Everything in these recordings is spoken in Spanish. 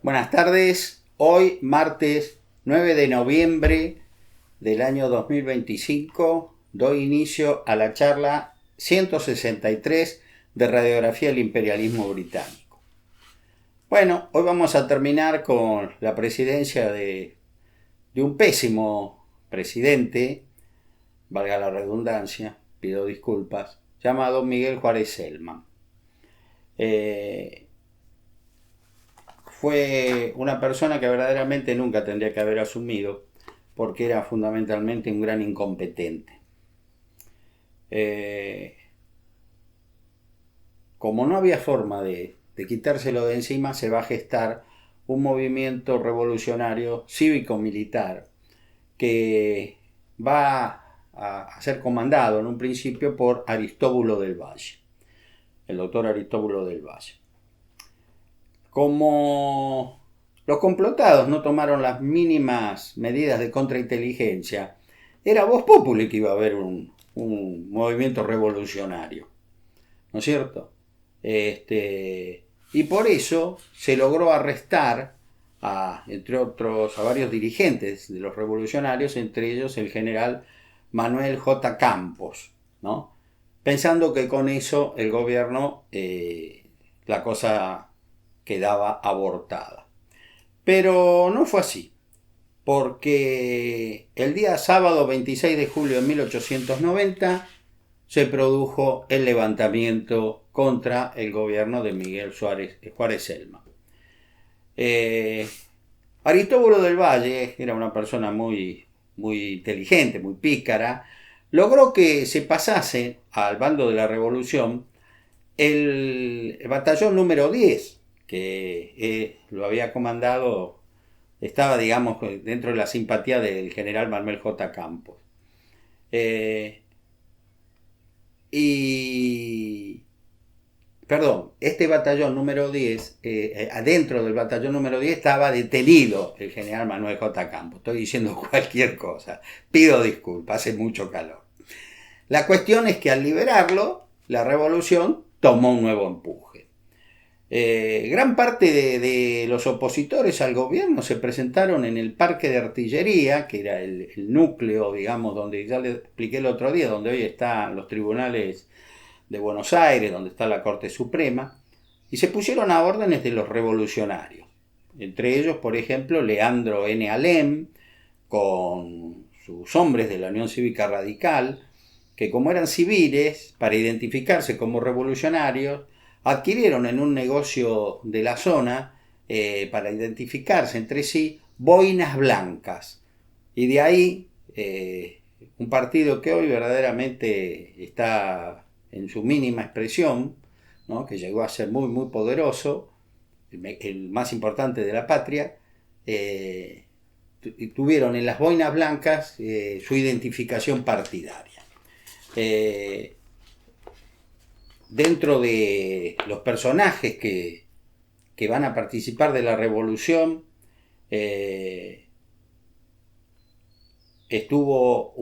Buenas tardes, hoy martes 9 de noviembre del año 2025 doy inicio a la charla 163 de Radiografía del Imperialismo Británico. Bueno, hoy vamos a terminar con la presidencia de un pésimo presidente, valga la redundancia, pido disculpas, llamado Miguel Juárez Celman. Fue una persona que verdaderamente nunca tendría que haber asumido, porque era fundamentalmente un gran incompetente. Como no había forma de quitárselo de encima, se va a gestar un movimiento revolucionario cívico-militar que va a ser comandado en un principio por Aristóbulo del Valle, el doctor Aristóbulo del Valle. Como los complotados no tomaron las mínimas medidas de contrainteligencia, era vox populi que iba a haber un movimiento revolucionario, ¿no es cierto? Y por eso se logró arrestar entre otros, a varios dirigentes de los revolucionarios, entre ellos el general Manuel J. Campos, ¿no? Pensando que con eso el gobierno, la cosa quedaba abortada. Pero no fue así, porque el día sábado 26 de julio de 1890 se produjo el levantamiento contra el gobierno de Miguel Juárez Celman. Aristóbulo del Valle era una persona muy inteligente, muy pícara, logró que se pasase al bando de la revolución el batallón número 10, que lo había comandado, estaba, digamos, dentro de la simpatía del general Manuel J. Campos. Este batallón número 10, adentro del batallón número 10 estaba detenido el general Manuel J. Campos. Estoy diciendo cualquier cosa, pido disculpas, hace mucho calor. La cuestión es que al liberarlo, la revolución tomó un nuevo empuje. Gran parte de los opositores al gobierno se presentaron en el Parque de Artillería, que era el núcleo, digamos, donde ya les expliqué el otro día, donde hoy están los tribunales de Buenos Aires, donde está la Corte Suprema, y se pusieron a órdenes de los revolucionarios. Entre ellos, por ejemplo, Leandro N. Alem, con sus hombres de la Unión Cívica Radical, que como eran civiles, para identificarse como revolucionarios, adquirieron en un negocio de la zona, para identificarse entre sí, boinas blancas. Y de ahí, un partido que hoy verdaderamente está en su mínima expresión, ¿no? Que llegó a ser muy poderoso, el más importante de la patria, tuvieron en las boinas blancas su identificación partidaria. Dentro de los personajes que van a participar de la revolución, estuvo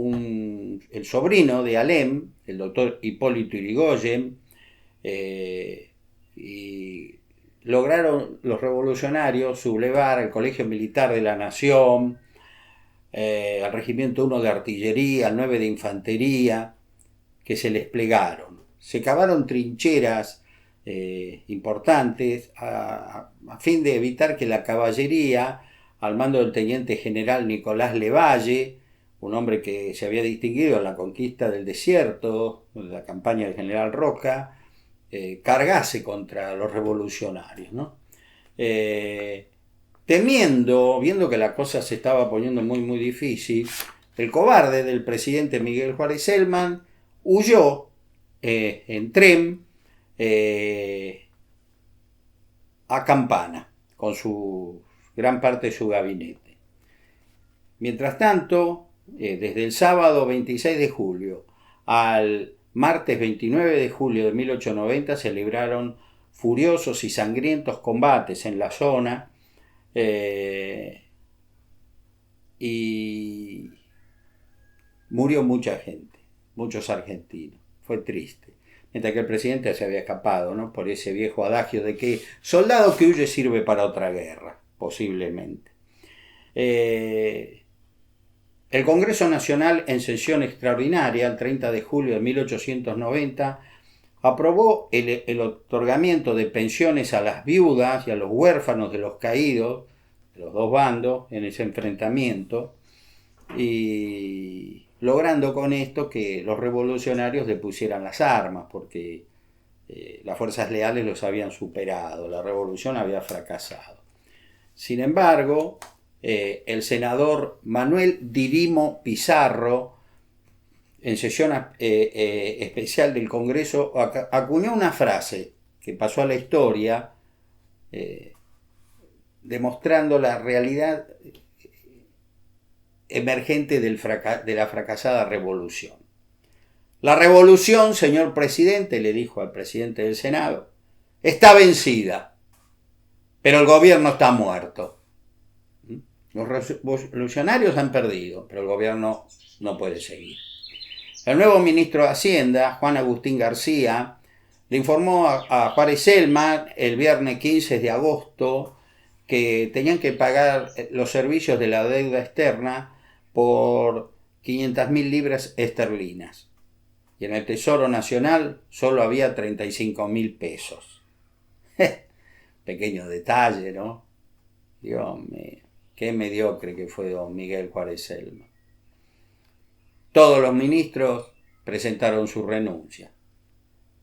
el sobrino de Alem, el doctor Hipólito Yrigoyen, y lograron los revolucionarios sublevar al Colegio Militar de la Nación, al Regimiento 1 de Artillería, al 9 de Infantería, que se les plegaron. Se cavaron trincheras importantes a fin de evitar que la caballería, al mando del teniente general Nicolás Levalle, un hombre que se había distinguido en la conquista del desierto, en la campaña del general Roca, cargase contra los revolucionarios, ¿no? Viendo que la cosa se estaba poniendo muy difícil, el cobarde del presidente Miguel Juárez Celman huyó en tren a Campana con gran parte de su gabinete. Mientras tanto, desde el sábado 26 de julio al martes 29 de julio de 1890 se libraron furiosos y sangrientos combates en la zona, y murió mucha gente, muchos argentinos. Fue triste. Mientras que el presidente se había escapado, ¿no? Por ese viejo adagio de que soldado que huye sirve para otra guerra. posiblemente. El Congreso Nacional, en sesión extraordinaria, el 30 de julio de 1890, aprobó el otorgamiento de pensiones a las viudas y a los huérfanos de los caídos, de los dos bandos, en ese enfrentamiento, y logrando con esto que los revolucionarios depusieran las armas, porque las fuerzas leales los habían superado, la revolución había fracasado. Sin embargo, el senador Manuel Dirimo Pizarro, en sesión especial del Congreso, acuñó una frase que pasó a la historia, demostrando la realidad emergente de la fracasada revolución. La revolución, señor presidente, le dijo al presidente del Senado, está vencida, pero el gobierno está muerto. Los revolucionarios han perdido, pero el gobierno no puede seguir. El nuevo ministro de Hacienda, Juan Agustín García, le informó a Juárez Celman el viernes 15 de agosto que tenían que pagar los servicios de la deuda externa por 500.000 libras esterlinas. Y en el Tesoro Nacional solo había 35.000 pesos. Pequeño detalle, ¿no? Dios mío, qué mediocre que fue don Miguel Juárez Celman. Todos los ministros presentaron su renuncia.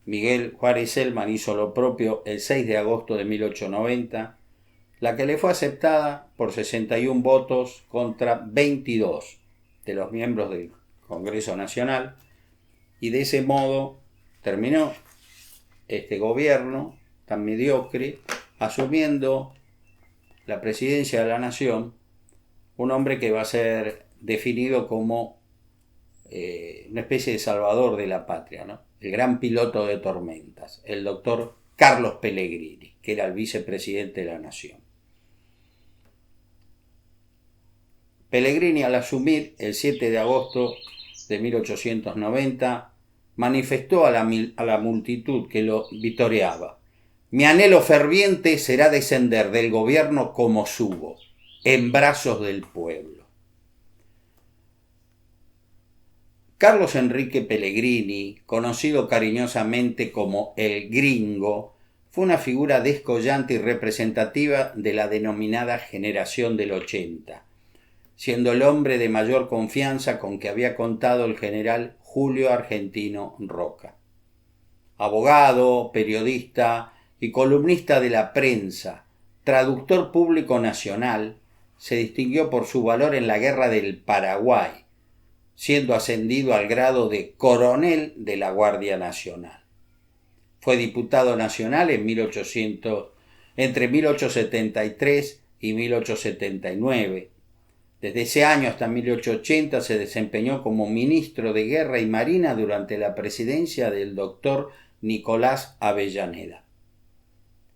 Miguel Juárez Celman hizo lo propio el 6 de agosto de 1890, la que le fue aceptada por 61 votos contra 22 de los miembros del Congreso Nacional, y de ese modo terminó este gobierno tan mediocre, asumiendo la presidencia de la nación un hombre que va a ser definido como una especie de salvador de la patria, ¿no? El gran piloto de tormentas, el doctor Carlos Pellegrini, que era el vicepresidente de la nación. Pellegrini, al asumir el 7 de agosto de 1890, manifestó a la multitud que lo vitoreaba: mi anhelo ferviente será descender del gobierno como subo, en brazos del pueblo. Carlos Enrique Pellegrini, conocido cariñosamente como el Gringo, fue una figura descollante y representativa de la denominada generación del 80, siendo el hombre de mayor confianza con que había contado el general Julio Argentino Roca. Abogado, periodista y columnista de la prensa, traductor público nacional, se distinguió por su valor en la Guerra del Paraguay, siendo ascendido al grado de coronel de la Guardia Nacional. Fue diputado nacional entre 1873 y 1879. Desde ese año hasta 1880 se desempeñó como ministro de Guerra y Marina durante la presidencia del doctor Nicolás Avellaneda.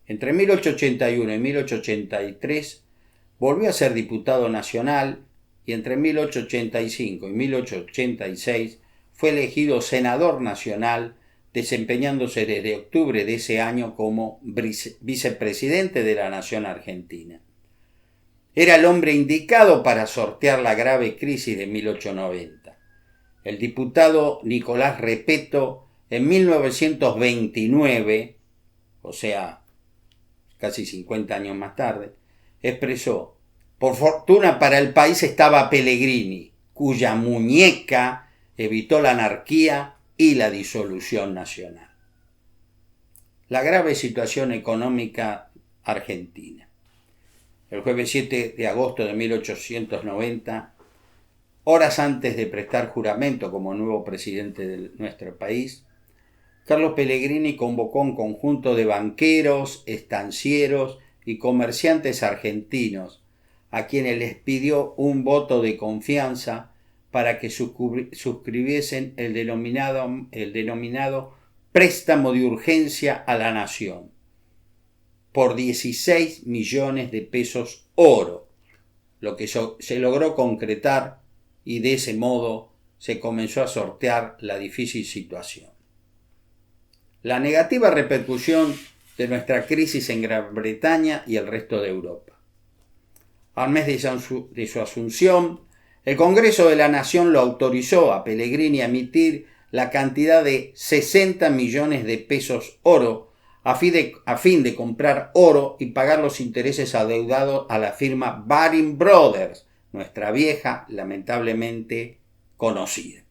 Entre 1881 y 1883 volvió a ser diputado nacional, y entre 1885 y 1886 fue elegido senador nacional, desempeñándose desde octubre de ese año como vicepresidente de la nación argentina. Era el hombre indicado para sortear la grave crisis de 1890. El diputado Nicolás Repetto, en 1929, o sea, casi 50 años más tarde, expresó: por fortuna para el país estaba Pellegrini, cuya muñeca evitó la anarquía y la disolución nacional. La grave situación económica argentina. El jueves 7 de agosto de 1890, horas antes de prestar juramento como nuevo presidente de nuestro país, Carlos Pellegrini convocó a un conjunto de banqueros, estancieros y comerciantes argentinos, a quienes les pidió un voto de confianza para que suscribiesen el denominado préstamo de urgencia a la nación, por 16 millones de pesos oro, lo que se logró concretar, y de ese modo se comenzó a sortear la difícil situación. La negativa repercusión de nuestra crisis en Gran Bretaña y el resto de Europa. Al mes de su asunción, el Congreso de la Nación lo autorizó a Pellegrini a emitir la cantidad de 60 millones de pesos oro a fin de comprar oro y pagar los intereses adeudados a la firma Baring Brothers, nuestra vieja, lamentablemente conocida,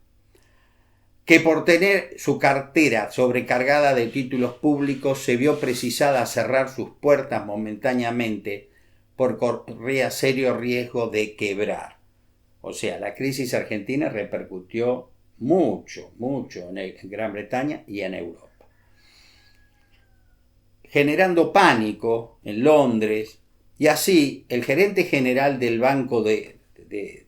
que por tener su cartera sobrecargada de títulos públicos se vio precisada a cerrar sus puertas momentáneamente por corría serio riesgo de quebrar. O sea, la crisis argentina repercutió mucho en Gran Bretaña y en Europa, generando pánico en Londres, y así el gerente general del banco de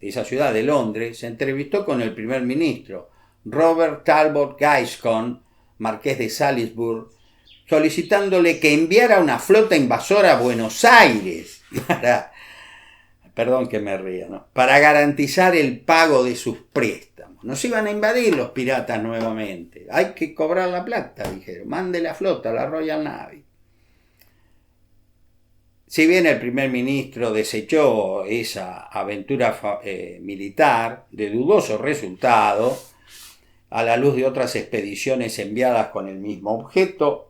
esa ciudad de Londres se entrevistó con el primer ministro, Robert Talbot Gaskell, marqués de Salisbury, solicitándole que enviara una flota invasora a Buenos Aires para garantizar el pago de sus préstamos. Nos iban a invadir los piratas nuevamente. Hay que cobrar la plata, dijeron. Mande la flota, la Royal Navy. Si bien el primer ministro desechó esa aventura militar de dudoso resultado, a la luz de otras expediciones enviadas con el mismo objeto,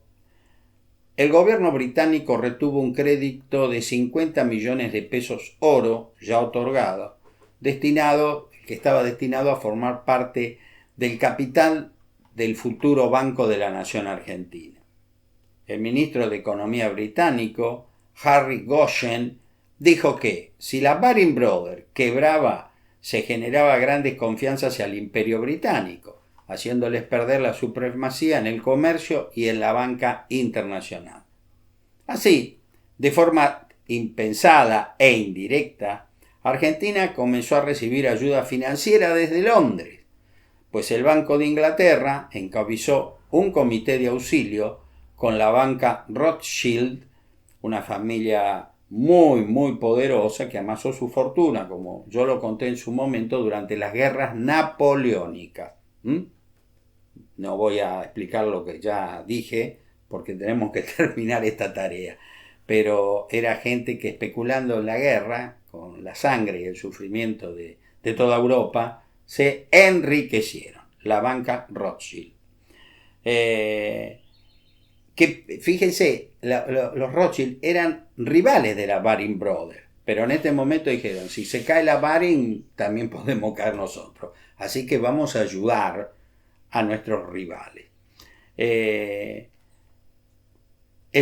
el gobierno británico retuvo un crédito de 50 millones de pesos oro ya otorgado, que estaba destinado a formar parte del capital del futuro Banco de la Nación Argentina. El ministro de Economía británico, Harry Goschen, dijo que si la Baring Brothers quebraba, se generaba gran desconfianza hacia el imperio británico, haciéndoles perder la supremacía en el comercio y en la banca internacional. Así, de forma impensada e indirecta, Argentina comenzó a recibir ayuda financiera desde Londres, pues el Banco de Inglaterra encabezó un comité de auxilio con la banca Rothschild, una familia muy poderosa que amasó su fortuna, como yo lo conté en su momento, durante las guerras napoleónicas. No voy a explicar lo que ya dije, porque tenemos que terminar esta tarea. Pero era gente que, especulando en la guerra, con la sangre y el sufrimiento de toda Europa, se enriquecieron. La banca Rothschild. Que fíjense, los Rothschild eran rivales de la Baring Brothers, pero en este momento dijeron, si se cae la Baring, también podemos caer nosotros. Así que vamos a ayudar a nuestros rivales. El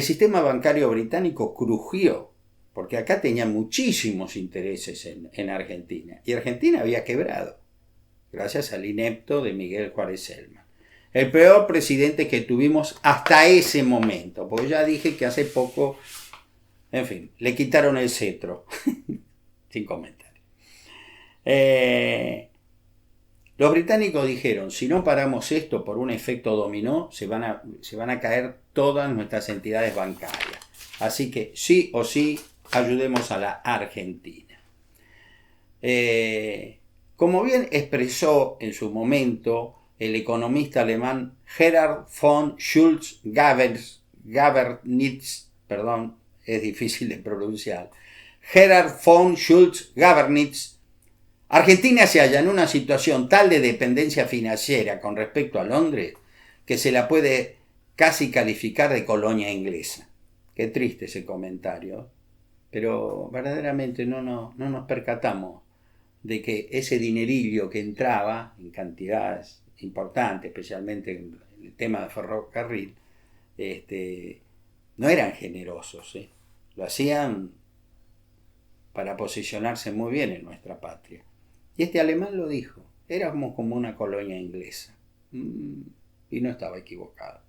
sistema bancario británico crujió, porque acá tenía muchísimos intereses en Argentina, y Argentina había quebrado, gracias al inepto de Miguel Juárez Celman. El peor presidente que tuvimos hasta ese momento, porque ya dije que hace poco, en fin, le quitaron el cetro, sin comentario. Los británicos dijeron, si no paramos esto por un efecto dominó, se van a caer todas nuestras entidades bancarias. Así que sí o sí, ayudemos a la Argentina. Como bien expresó en su momento el economista alemán Gerhard von Schultz-Gabernitz, es difícil de pronunciar, Gerhard von Schultz-Gabernitz, Argentina se halla en una situación tal de dependencia financiera con respecto a Londres que se la puede casi calificar de colonia inglesa. Qué triste ese comentario, pero verdaderamente no nos percatamos de que ese dinerillo que entraba en cantidades importantes, especialmente en el tema de ferrocarril, no eran generosos, lo hacían para posicionarse muy bien en nuestra patria. Y este alemán lo dijo, éramos como una colonia inglesa. Y no estaba equivocado.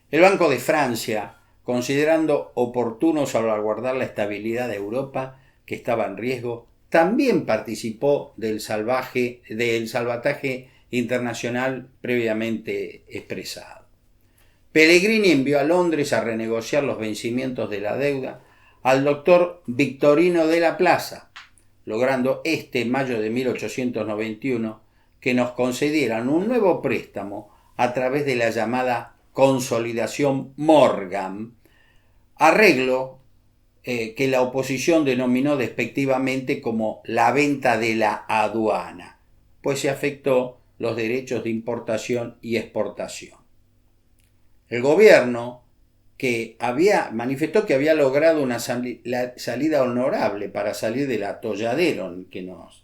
El Banco de Francia, considerando oportuno salvaguardar la estabilidad de Europa, que estaba en riesgo, también participó del salvataje internacional previamente expresado. Pellegrini envió a Londres a renegociar los vencimientos de la deuda al doctor Victorino de la Plaza, logrando en mayo de 1891 que nos concedieran un nuevo préstamo a través de la llamada Consolidación Morgan, arreglo que la oposición denominó despectivamente como la venta de la aduana, pues se afectó los derechos de importación y exportación. El gobierno manifestó que había logrado una salida honorable para salir del atolladero en que nos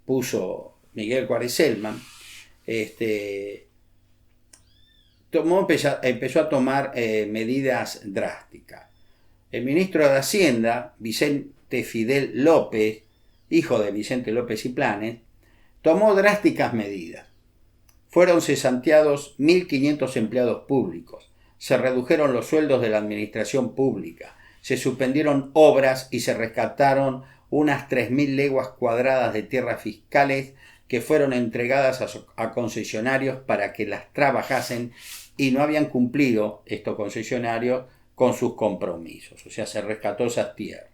puso Miguel Juárez Celman. Empezó a tomar medidas drásticas. El ministro de Hacienda, Vicente Fidel López, hijo de Vicente López y Planes, tomó drásticas medidas. Fueron cesanteados 1.500 empleados públicos, se redujeron los sueldos de la administración pública, se suspendieron obras y se rescataron unas 3.000 leguas cuadradas de tierras fiscales que fueron entregadas a concesionarios para que las trabajasen y no habían cumplido estos concesionarios con sus compromisos. O sea, se rescató esas tierras.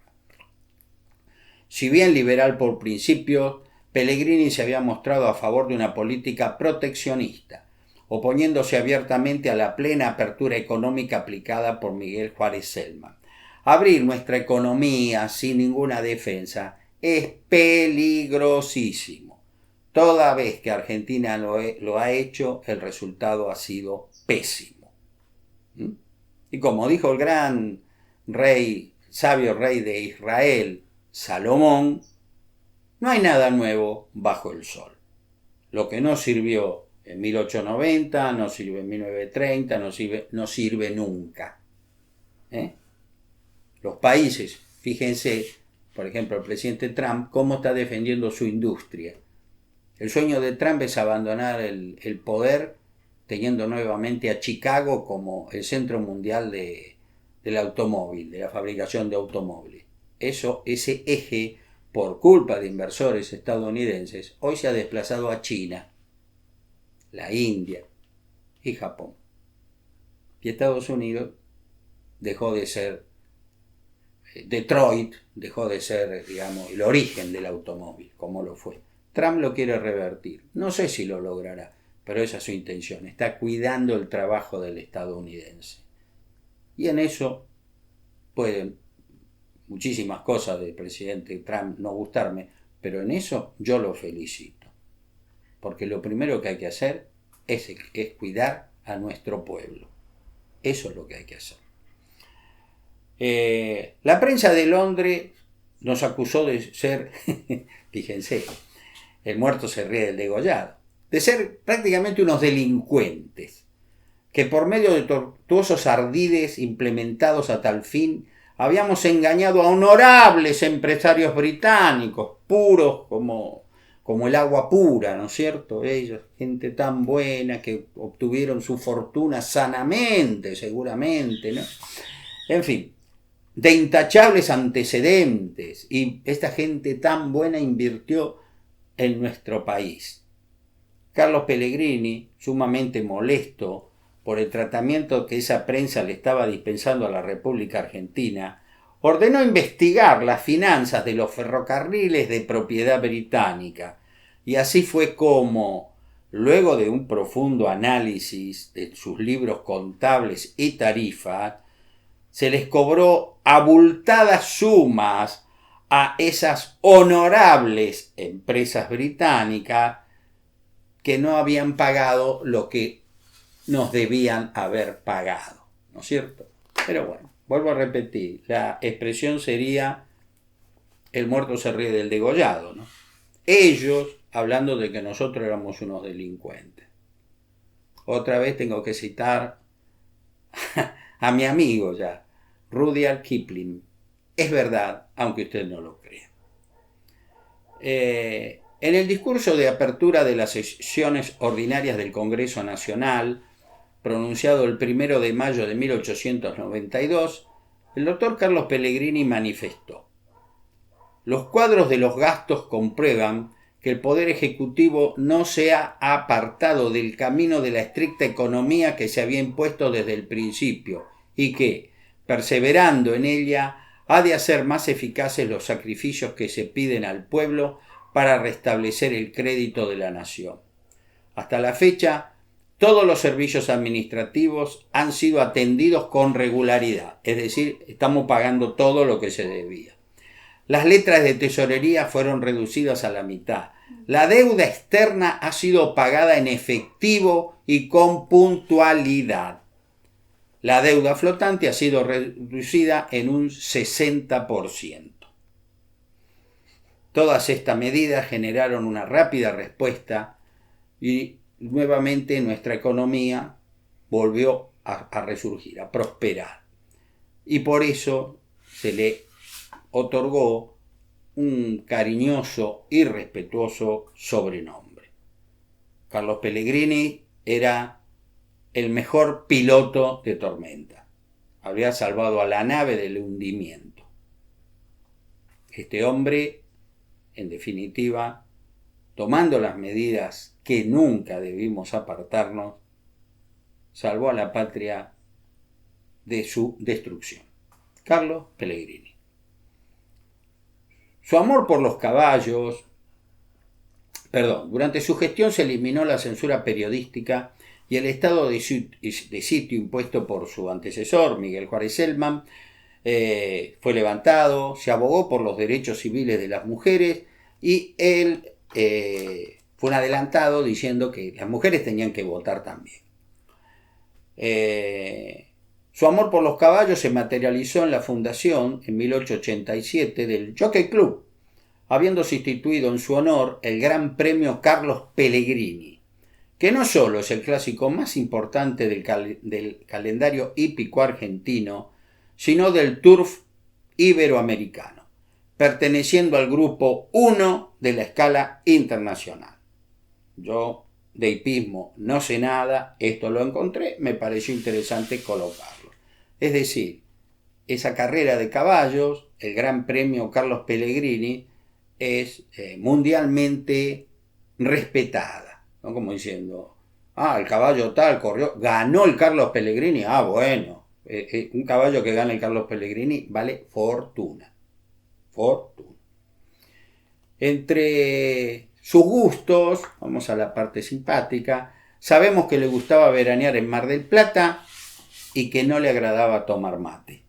Si bien liberal por principio, Pellegrini se había mostrado a favor de una política proteccionista, oponiéndose abiertamente a la plena apertura económica aplicada por Miguel Juárez Celman. Abrir nuestra economía sin ninguna defensa es peligrosísimo. Toda vez que Argentina lo ha hecho, el resultado ha sido pésimo. Y como dijo el gran sabio rey de Israel, Salomón, no hay nada nuevo bajo el sol. Lo que no sirvió en 1890, no sirve en 1930, no sirve nunca. Los países, fíjense, por ejemplo, el presidente Trump, cómo está defendiendo su industria. El sueño de Trump es abandonar el poder, teniendo nuevamente a Chicago como el centro mundial del automóvil, de la fabricación de automóviles. Ese eje, por culpa de inversores estadounidenses, hoy se ha desplazado a China, la India y Japón. Y Estados Unidos dejó de ser, Detroit dejó de ser, digamos, el origen del automóvil, como lo fue. Trump lo quiere revertir. No sé si lo logrará, pero esa es su intención. Está cuidando el trabajo del estadounidense. Y en eso pueden muchísimas cosas del presidente Trump no gustarme, pero en eso yo lo felicito. Porque lo primero que hay que hacer es cuidar a nuestro pueblo. Eso es lo que hay que hacer. La prensa de Londres nos acusó de ser, fíjense, el muerto se ríe del degollado, de ser prácticamente unos delincuentes, que por medio de tortuosos ardides implementados a tal fin, habíamos engañado a honorables empresarios británicos, puros como el agua pura, ¿no es cierto? Ellos, gente tan buena que obtuvieron su fortuna sanamente, seguramente, ¿no? En fin, de intachables antecedentes, y esta gente tan buena invirtió en nuestro país. Carlos Pellegrini, sumamente molesto por el tratamiento que esa prensa le estaba dispensando a la República Argentina, ordenó investigar las finanzas de los ferrocarriles de propiedad británica. Y así fue como, luego de un profundo análisis de sus libros contables y tarifas, se les cobró abultadas sumas a esas honorables empresas británicas que no habían pagado lo que nos debían haber pagado, ¿no es cierto? Pero bueno, vuelvo a repetir, la expresión sería el muerto se ríe del degollado, ¿no? Ellos hablando de que nosotros éramos unos delincuentes. Otra vez tengo que citar a mi amigo ya, Rudyard Kipling. Es verdad, aunque usted no lo crea. En el discurso de apertura de las sesiones ordinarias del Congreso Nacional, pronunciado el 1 de mayo de 1892, el doctor Carlos Pellegrini manifestó: los cuadros de los gastos comprueban que el Poder Ejecutivo no se ha apartado del camino de la estricta economía que se había impuesto desde el principio y que, perseverando en ella, ha de hacer más eficaces los sacrificios que se piden al pueblo para restablecer el crédito de la nación. Hasta la fecha, Todos los servicios administrativos han sido atendidos con regularidad, es decir, estamos pagando todo lo que se debía. Las letras de tesorería fueron reducidas a la mitad. La deuda externa ha sido pagada en efectivo y con puntualidad. La deuda flotante ha sido reducida en un 60%. Todas estas medidas generaron una rápida respuesta y nuevamente nuestra economía volvió a resurgir, a prosperar. Y por eso se le otorgó un cariñoso y respetuoso sobrenombre. Carlos Pellegrini era el mejor piloto de tormenta. Había salvado a la nave del hundimiento. Este hombre, en definitiva, tomando las medidas que nunca debimos apartarnos, salvó a la patria de su destrucción. Carlos Pellegrini. Su amor por los caballos, durante su gestión se eliminó la censura periodística y el estado de sitio impuesto por su antecesor, Miguel Juárez Celman, fue levantado, se abogó por los derechos civiles de las mujeres y él fue un adelantado diciendo que las mujeres tenían que votar también. Su amor por los caballos se materializó en la fundación, en 1887, del Jockey Club, habiéndose instituido en su honor el Gran Premio Carlos Pellegrini, que no solo es el clásico más importante del calendario hípico argentino, sino del turf iberoamericano, perteneciendo al grupo 1 de la escala internacional. Yo de hipismo no sé nada, esto lo encontré, me pareció interesante colocarlo. Es decir, esa carrera de caballos, el Gran Premio Carlos Pellegrini, es mundialmente respetada, ¿no? Como diciendo, el caballo tal corrió, ganó el Carlos Pellegrini, bueno, un caballo que gana el Carlos Pellegrini vale fortuna. Entre sus gustos, vamos a la parte simpática, sabemos que le gustaba veranear en Mar del Plata y que no le agradaba tomar mate.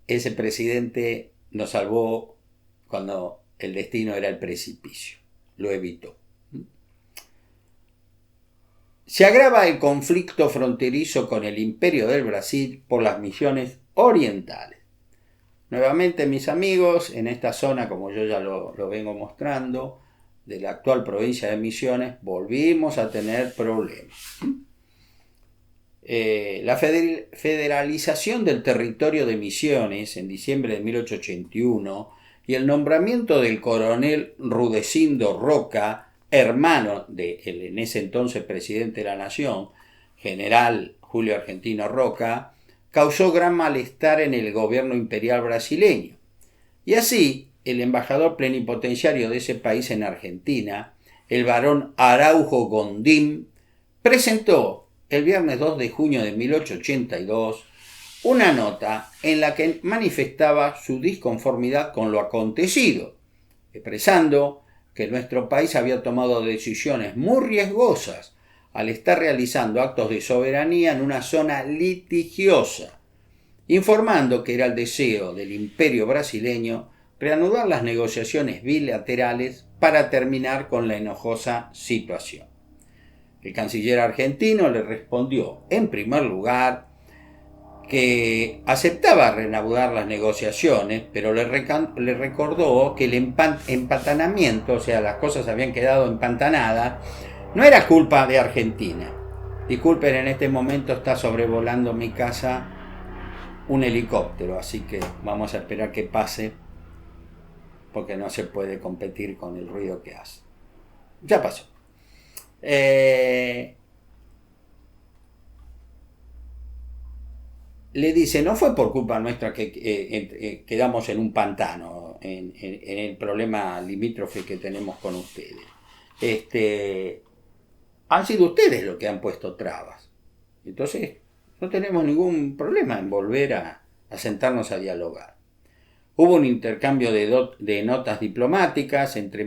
Ese presidente nos salvó cuando el destino era el precipicio, lo evitó. Se agrava el conflicto fronterizo con el Imperio del Brasil por las Misiones orientales. Nuevamente, mis amigos, en esta zona, como yo ya lo vengo mostrando, de la actual provincia de Misiones, volvimos a tener problemas. La federalización del territorio de Misiones en diciembre de 1881 y el nombramiento del coronel Rudecindo Roca, hermano del en ese entonces presidente de la Nación, general Julio Argentino Roca, causó gran malestar en el gobierno imperial brasileño. Y así, el embajador plenipotenciario de ese país en Argentina, el barón Araujo Gondim, presentó el viernes 2 de junio de 1882 una nota en la que manifestaba su disconformidad con lo acontecido, expresando que nuestro país había tomado decisiones muy riesgosas al estar realizando actos de soberanía en una zona litigiosa, informando que era el deseo del imperio brasileño reanudar las negociaciones bilaterales para terminar con la enojosa situación. El canciller argentino le respondió, en primer lugar, que aceptaba reanudar las negociaciones, pero le recordó que el empantanamiento, o sea, las cosas habían quedado empantanadas, no era culpa de Argentina. Disculpen, en este momento está sobrevolando mi casa un helicóptero, así que vamos a esperar que pase, porque no se puede competir con el ruido que hace. Ya pasó. Le dice, no fue por culpa nuestra que quedamos en un pantano, en el problema limítrofe que tenemos con ustedes. Han sido ustedes los que han puesto trabas. Entonces, no tenemos ningún problema en volver a sentarnos a dialogar. Hubo un intercambio de notas diplomáticas entre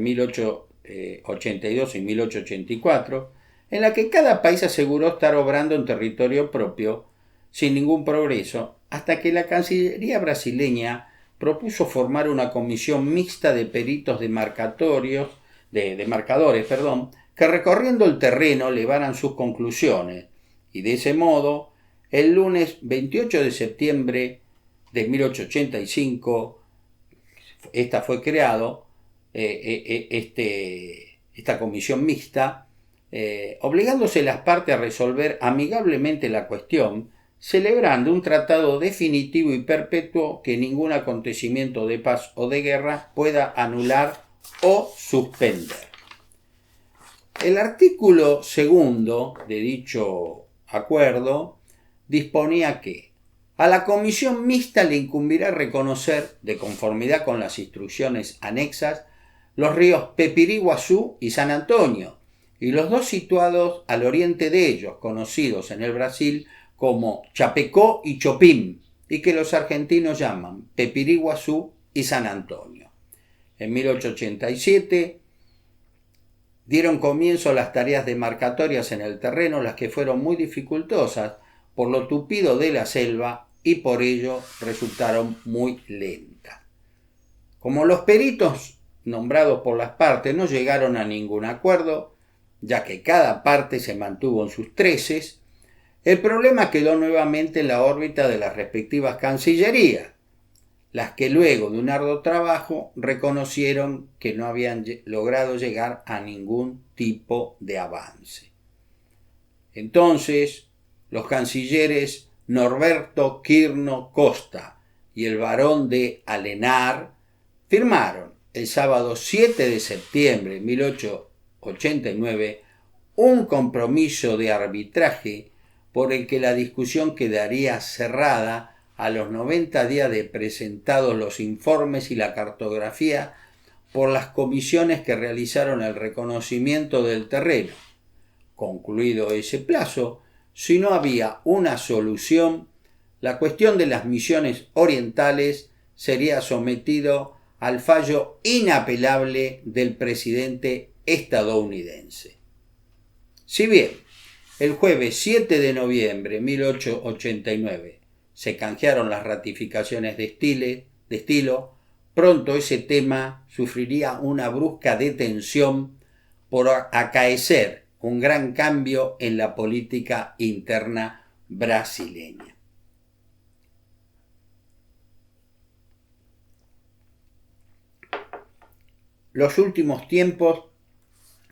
1882 y 1884, en la que cada país aseguró estar obrando en territorio propio sin ningún progreso, hasta que la Cancillería brasileña propuso formar una comisión mixta de peritos de marcadores, que recorriendo el terreno elevaran sus conclusiones, y de ese modo, el lunes 28 de septiembre de 1885, esta fue creado, esta comisión mixta, obligándose las partes a resolver amigablemente la cuestión, celebrando un tratado definitivo y perpetuo que ningún acontecimiento de paz o de guerra pueda anular o suspender. El artículo segundo de dicho acuerdo disponía que a la comisión mixta le incumbirá reconocer, de conformidad con las instrucciones anexas, los ríos Pepiriguazú y San Antonio, y los dos situados al oriente de ellos, conocidos en el Brasil como Chapecó y Chopim, y que los argentinos llaman Pepiriguazú y San Antonio. En 1887 dieron comienzo las tareas demarcatorias en el terreno, las que fueron muy dificultosas por lo tupido de la selva y por ello resultaron muy lentas. Como los peritos nombrados por las partes no llegaron a ningún acuerdo, ya que cada parte se mantuvo en sus treces, el problema quedó nuevamente en la órbita de las respectivas cancillerías, las que luego de un arduo trabajo reconocieron que no habían logrado llegar a ningún tipo de avance. Entonces, los cancilleres Norberto Quirno Costa y el barón de Alenar firmaron el sábado 7 de septiembre de 1889 un compromiso de arbitraje por el que la discusión quedaría cerrada a los 90 días de presentados los informes y la cartografía por las comisiones que realizaron el reconocimiento del terreno. Concluido ese plazo, si no había una solución, la cuestión de las misiones orientales sería sometido al fallo inapelable del presidente estadounidense. Si bien el jueves 7 de noviembre de 1889 se canjearon las ratificaciones de estilo, pronto ese tema sufriría una brusca detención por acaecer un gran cambio en la política interna brasileña. Los últimos tiempos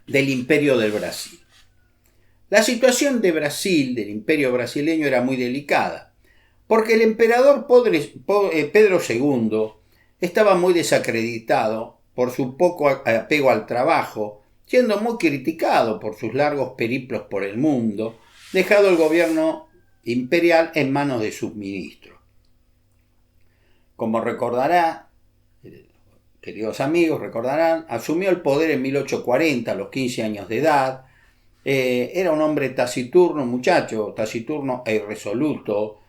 del Imperio del Brasil. La situación de Brasil, del Imperio brasileño, era muy delicada, porque el emperador Pedro II estaba muy desacreditado por su poco apego al trabajo, siendo muy criticado por sus largos periplos por el mundo, dejado el gobierno imperial en manos de sus ministros. Como recordará, queridos amigos, recordarán, asumió el poder en 1840, a los 15 años de edad. Era un hombre taciturno, muchacho taciturno e irresoluto,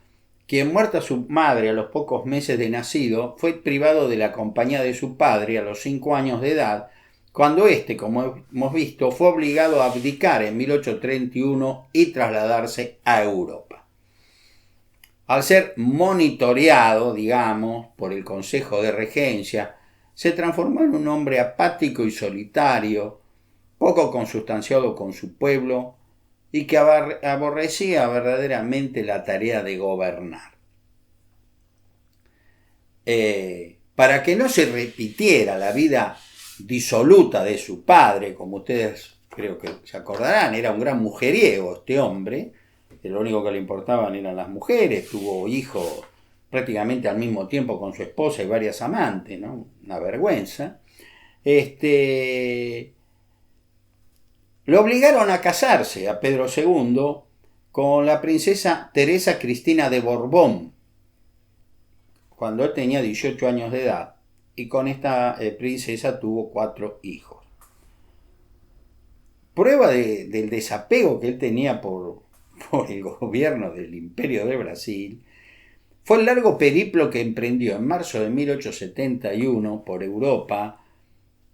quien, muerta su madre a los pocos meses de nacido, fue privado de la compañía de su padre a los 5 años de edad, cuando éste, como hemos visto, fue obligado a abdicar en 1831 y trasladarse a Europa. Al ser monitoreado, digamos, por el Consejo de Regencia, se transformó en un hombre apático y solitario, poco consustanciado con su pueblo y que aborrecía verdaderamente la tarea de gobernar. Para que no se repitiera la vida disoluta de su padre, como ustedes creo que se acordarán, era un gran mujeriego este hombre, que lo único que le importaban eran las mujeres, tuvo hijos prácticamente al mismo tiempo con su esposa y varias amantes, ¿no? Una vergüenza. Lo obligaron a casarse a Pedro II con la princesa Teresa Cristina de Borbón, cuando él tenía 18 años de edad, y con esta princesa tuvo 4 hijos. Prueba del desapego que él tenía por el gobierno del Imperio de Brasil fue el largo periplo que emprendió en marzo de 1871 por Europa,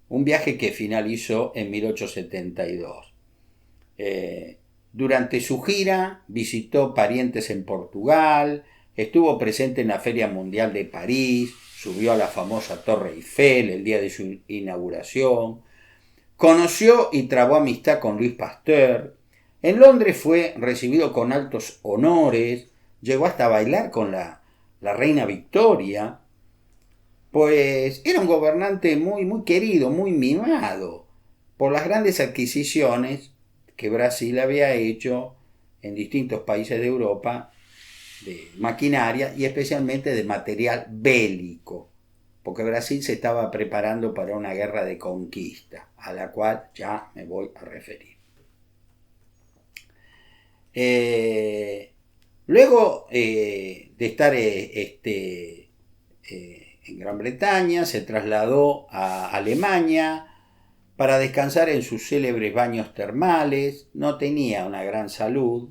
un viaje que finalizó en 1872. Durante su gira visitó parientes en Portugal, estuvo presente en la Feria Mundial de París, subió a la famosa Torre Eiffel el día de su inauguración, conoció y trabó amistad con Louis Pasteur. En Londres fue recibido con altos honores, llegó hasta a bailar con la reina Victoria, pues era un gobernante muy querido, muy mimado por las grandes adquisiciones que Brasil había hecho en distintos países de Europa de maquinaria y especialmente de material bélico, porque Brasil se estaba preparando para una guerra de conquista, a la cual ya me voy a referir. Luego de estar en Gran Bretaña, se trasladó a Alemania para descansar en sus célebres baños termales. No tenía una gran salud.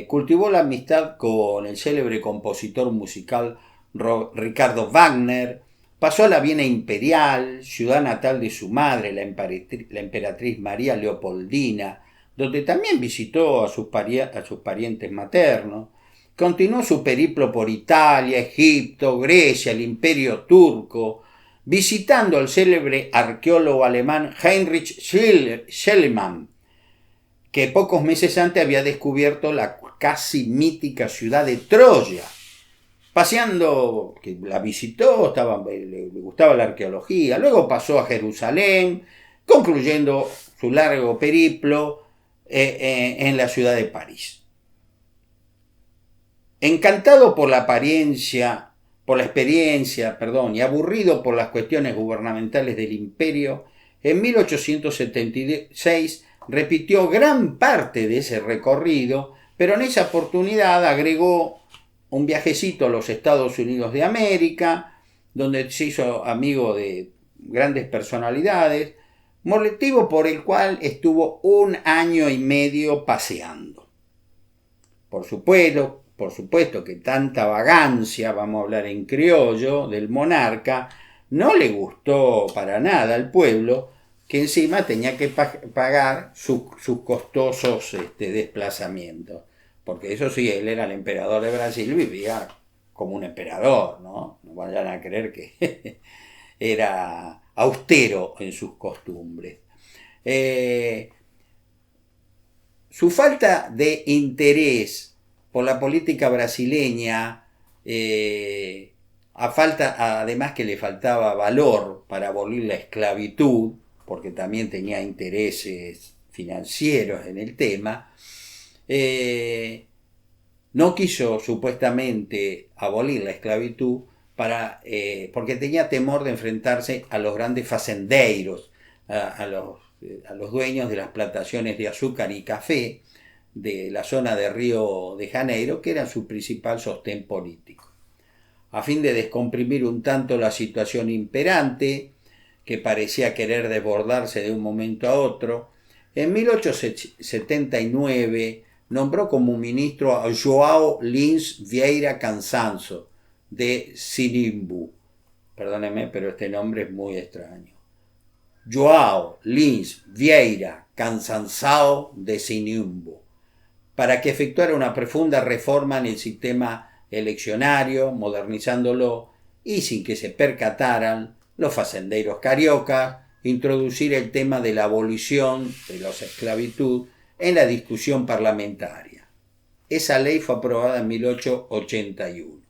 Cultivó la amistad con el célebre compositor musical Ricardo Wagner. Pasó a la Viena imperial, ciudad natal de su madre, la emperatriz María Leopoldina, donde también visitó a sus parientes maternos. Continuó su periplo por Italia, Egipto, Grecia, el Imperio Turco, visitando al célebre arqueólogo alemán Heinrich Schliemann, que pocos meses antes había descubierto la casi mítica ciudad de Troya. Paseando, que la visitó, le gustaba la arqueología, luego pasó a Jerusalén, concluyendo su largo periplo en la ciudad de París. Encantado por la experiencia, y aburrido por las cuestiones gubernamentales del imperio, en 1876 repitió gran parte de ese recorrido, pero en esa oportunidad agregó un viajecito a los Estados Unidos de América, donde se hizo amigo de grandes personalidades, motivo por el cual estuvo 1 año y medio paseando. Por supuesto que tanta vagancia, vamos a hablar en criollo, del monarca, no le gustó para nada al pueblo, que encima tenía que pagar sus costosos desplazamientos. Porque eso sí, él era el emperador de Brasil, vivía como un emperador, ¿no? No vayan a creer que era austero en sus costumbres. Su falta de interés por la política brasileña, además que le faltaba valor para abolir la esclavitud, porque también tenía intereses financieros en el tema, no quiso supuestamente abolir la esclavitud porque tenía temor de enfrentarse a los grandes fazendeiros, a los dueños de las plantaciones de azúcar y café de la zona de Río de Janeiro, que eran su principal sostén político. A fin de descomprimir un tanto la situación imperante, que parecía querer desbordarse de un momento a otro, en 1879 nombró como ministro a João Lins Vieira Cansancio de Sinimbu. Perdónenme, pero este nombre es muy extraño. João Lins Vieira Cansancio de Sinimbu, para que efectuara una profunda reforma en el sistema eleccionario, modernizándolo y, sin que se percataran los fazendeiros cariocas, introducir el tema de la abolición de la esclavitud en la discusión parlamentaria. Esa ley fue aprobada en 1881.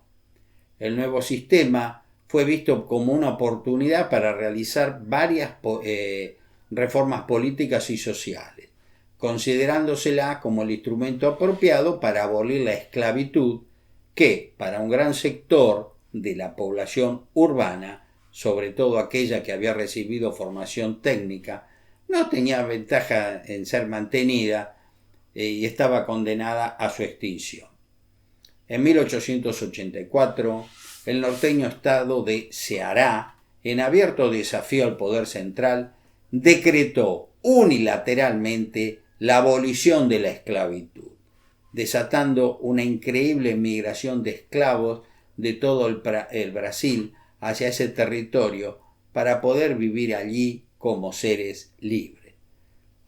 El nuevo sistema fue visto como una oportunidad para realizar varias reformas políticas y sociales, considerándosela como el instrumento apropiado para abolir la esclavitud que, para un gran sector de la población urbana, sobre todo aquella que había recibido formación técnica, no tenía ventaja en ser mantenida y estaba condenada a su extinción. En 1884, el norteño estado de Ceará, en abierto desafío al poder central, decretó unilateralmente la abolición de la esclavitud, desatando una increíble migración de esclavos de todo el Brasil hacia ese territorio para poder vivir allí como seres libres.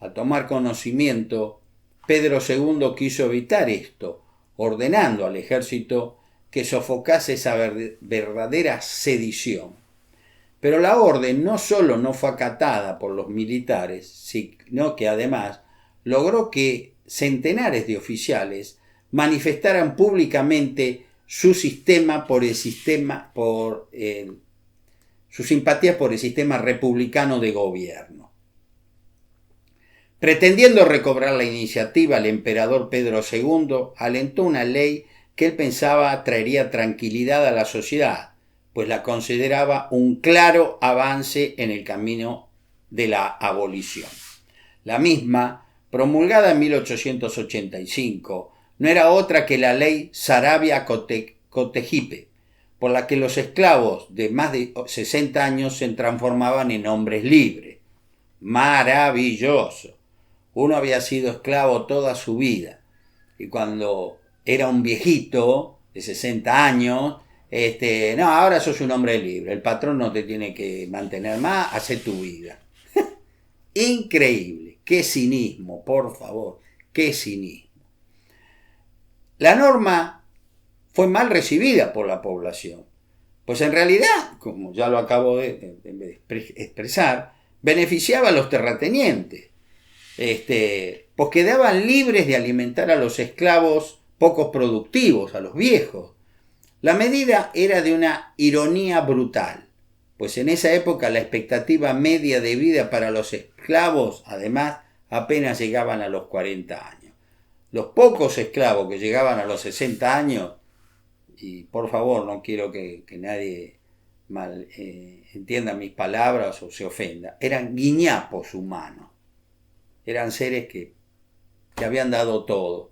Al tomar conocimiento, Pedro II quiso evitar esto, ordenando al ejército que sofocase esa verdadera sedición. Pero la orden no solo no fue acatada por los militares, sino que además logró que centenares de oficiales manifestaran públicamente su simpatías por el sistema republicano de gobierno. Pretendiendo recobrar la iniciativa, el emperador Pedro II alentó una ley que él pensaba traería tranquilidad a la sociedad, pues la consideraba un claro avance en el camino de la abolición. La misma, promulgada en 1885, no era otra que la ley Saravia-Cotegipe, por la que los esclavos de más de 60 años se transformaban en hombres libres. Maravilloso. Uno había sido esclavo toda su vida y cuando era un viejito de 60 años, no, ahora sos un hombre libre, el patrón no te tiene que mantener más, hace tu vida. Increíble, qué cinismo, por favor, qué cinismo. La norma fue mal recibida por la población, pues en realidad, como ya lo acabo de expresar, beneficiaba a los terratenientes, pues quedaban libres de alimentar a los esclavos pocos productivos, a los viejos. La medida era de una ironía brutal, pues en esa época la expectativa media de vida para los esclavos, además, apenas llegaban a los 40 años. Los pocos esclavos que llegaban a los 60 años, y por favor no quiero que nadie entienda mis palabras o se ofenda, eran guiñapos humanos. Eran seres que habían dado todo.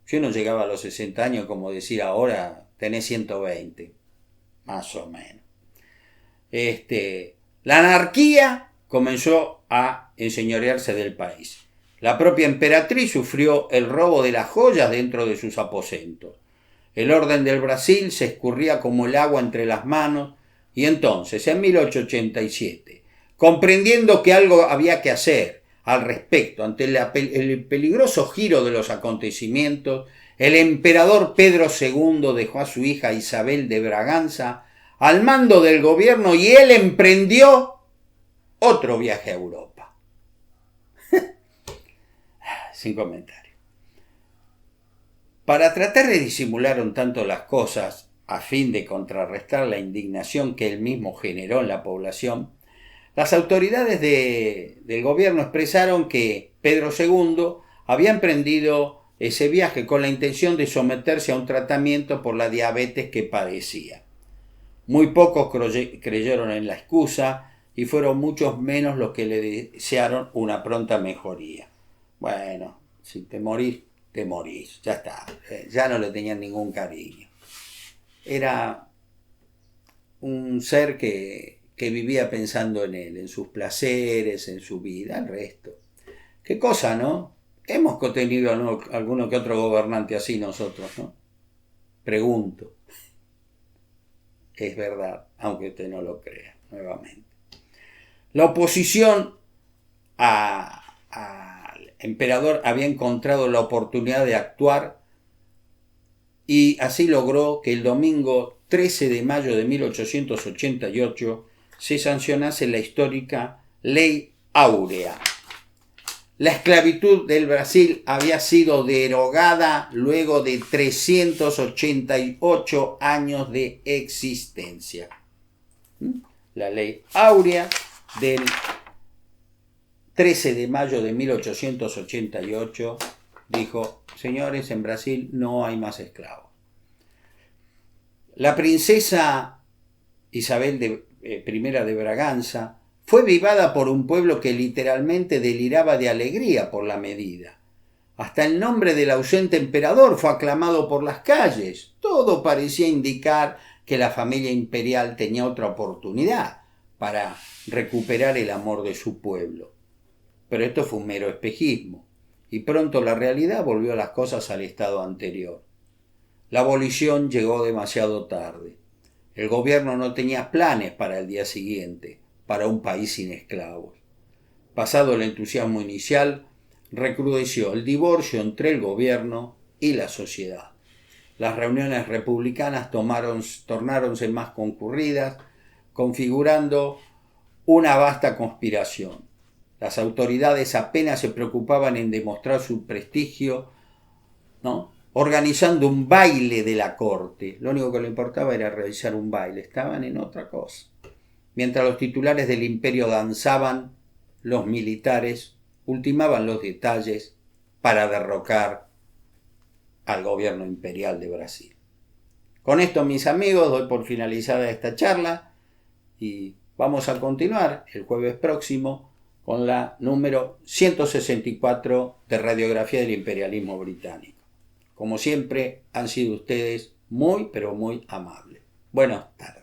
Yo no llegaba a los 60 años como decir ahora tenés 120, más o menos. La anarquía comenzó a enseñorearse del país. La propia emperatriz sufrió el robo de las joyas dentro de sus aposentos. El orden del Brasil se escurría como el agua entre las manos y entonces, en 1887, comprendiendo que algo había que hacer al respecto ante el peligroso giro de los acontecimientos, el emperador Pedro II dejó a su hija Isabel de Braganza al mando del gobierno y él emprendió otro viaje a Europa. Sin comentario. Para tratar de disimular un tanto las cosas, a fin de contrarrestar la indignación que él mismo generó en la población, las autoridades del gobierno expresaron que Pedro II había emprendido ese viaje con la intención de someterse a un tratamiento por la diabetes que padecía. Muy pocos creyeron en la excusa y fueron muchos menos los que le desearon una pronta mejoría. Bueno, si te morís, te morís, ya está, ya no le tenían ningún cariño. Era un ser que vivía pensando en él, en sus placeres, en su vida, el resto. Qué cosa, ¿no? Hemos tenido alguno que otro gobernante así nosotros, ¿no? Pregunto. Es verdad, aunque usted no lo crea, nuevamente. La oposición al emperador había encontrado la oportunidad de actuar y así logró que el domingo 13 de mayo de 1888 se sancionase la histórica Ley Áurea. La esclavitud del Brasil había sido derogada luego de 388 años de existencia. La Ley Áurea del 13 de mayo de 1888 dijo: señores, en Brasil no hay más esclavos. La princesa Isabel I de Braganza fue vivada por un pueblo que literalmente deliraba de alegría por la medida. Hasta el nombre del ausente emperador fue aclamado por las calles. Todo parecía indicar que la familia imperial tenía otra oportunidad para recuperar el amor de su pueblo. Pero esto fue un mero espejismo, y pronto la realidad volvió las cosas al estado anterior. La abolición llegó demasiado tarde. El gobierno no tenía planes para el día siguiente, para un país sin esclavos. Pasado el entusiasmo inicial, recrudeció el divorcio entre el gobierno y la sociedad. Las reuniones republicanas tornáronse más concurridas, configurando una vasta conspiración. Las autoridades apenas se preocupaban en demostrar su prestigio, ¿no?, organizando un baile de la corte. Lo único que le importaba era realizar un baile, estaban en otra cosa. Mientras los titulares del imperio danzaban, los militares ultimaban los detalles para derrocar al gobierno imperial de Brasil. Con esto, mis amigos, doy por finalizada esta charla y vamos a continuar el jueves próximo con la número 164 de Radiografía del Imperialismo Británico. Como siempre, han sido ustedes muy, pero muy amables. Buenas tardes.